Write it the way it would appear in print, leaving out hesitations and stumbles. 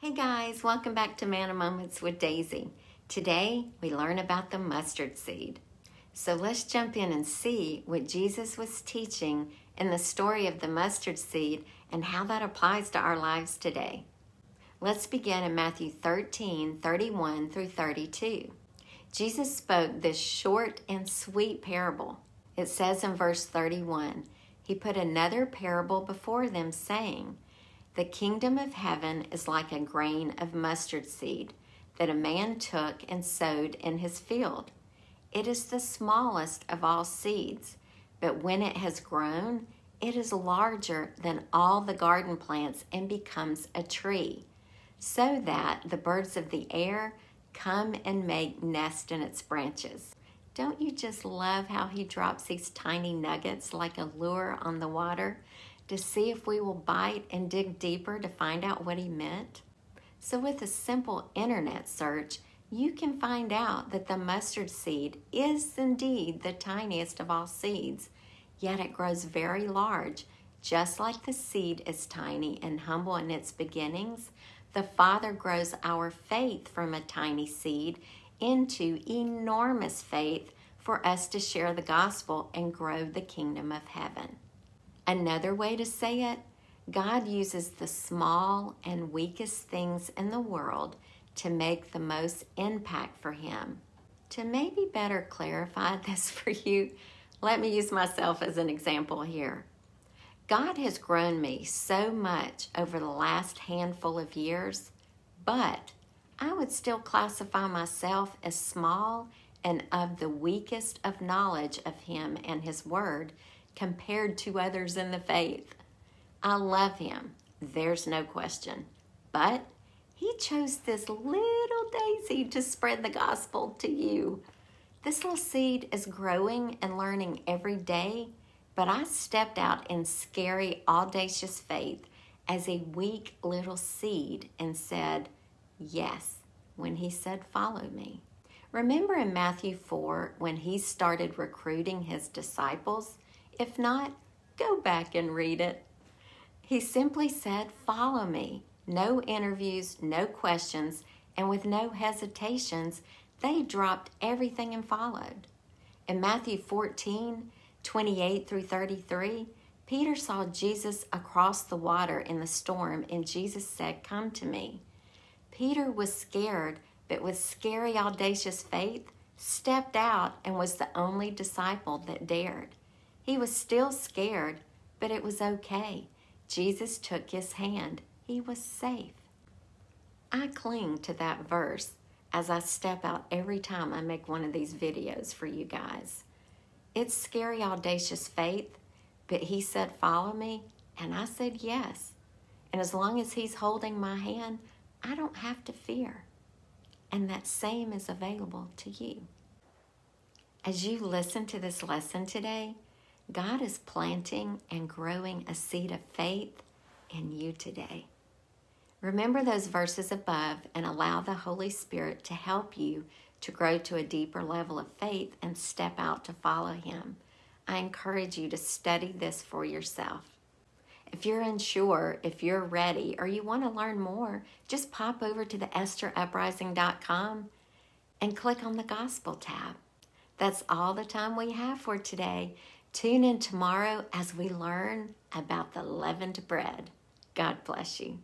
Hey guys, welcome back to Manna Moments with Daisy. Today we learn about the mustard seed. So let's jump in and see what Jesus was teaching in the story of the mustard seed and how that applies to our lives today. Let's begin in Matthew 13:31 through 32. Jesus spoke this short and sweet parable. It says in verse 31, He put another parable before them, saying, The kingdom of heaven is like a grain of mustard seed that a man took and sowed in his field. It is the smallest of all seeds, but when it has grown, it is larger than all the garden plants and becomes a tree, so that the birds of the air come and make nest in its branches. Don't you just love how he drops these tiny nuggets like a lure on the water to see if we will bite and dig deeper to find out what he meant? So with a simple internet search, you can find out that the mustard seed is indeed the tiniest of all seeds, yet it grows very large. Just like the seed is tiny and humble in its beginnings, the Father grows our faith from a tiny seed into enormous faith for us to share the gospel and grow the kingdom of heaven. Another way to say it, God uses the small and weakest things in the world to make the most impact for Him. To maybe better clarify this for you, let me use myself as an example here. God has grown me so much over the last handful of years, but I would still classify myself as small and of the weakest of knowledge of Him and His Word compared to others in the faith. I love Him, there's no question, but He chose this little daisy to spread the gospel to you. This little seed is growing and learning every day, but I stepped out in scary, audacious faith as a weak little seed and said yes when He said, follow me. Remember in Matthew 4 when He started recruiting His disciples? If not, go back and read it. He simply said, follow me. No interviews, no questions, and with no hesitations, they dropped everything and followed. In Matthew 14:28 through 33, Peter saw Jesus across the water in the storm, and Jesus said, come to me. Peter was scared, but with scary, audacious faith, stepped out and was the only disciple that dared. He was still scared, but it was okay. Jesus took his hand. He was safe. I cling to that verse as I step out every time I make one of these videos for you guys. It's scary, audacious faith, but He said, follow me, and I said yes. And as long as He's holding my hand, I don't have to fear. And that same is available to you. As you listen to this lesson today, God is planting and growing a seed of faith in you today. Remember those verses above and allow the Holy Spirit to help you to grow to a deeper level of faith and step out to follow Him. I encourage you to study this for yourself. If you're unsure, if you're ready, or you want to learn more, just pop over to the EstherUprising.com and click on the Gospel tab. That's all the time we have for today. Tune in tomorrow as we learn about the leavened bread. God bless you.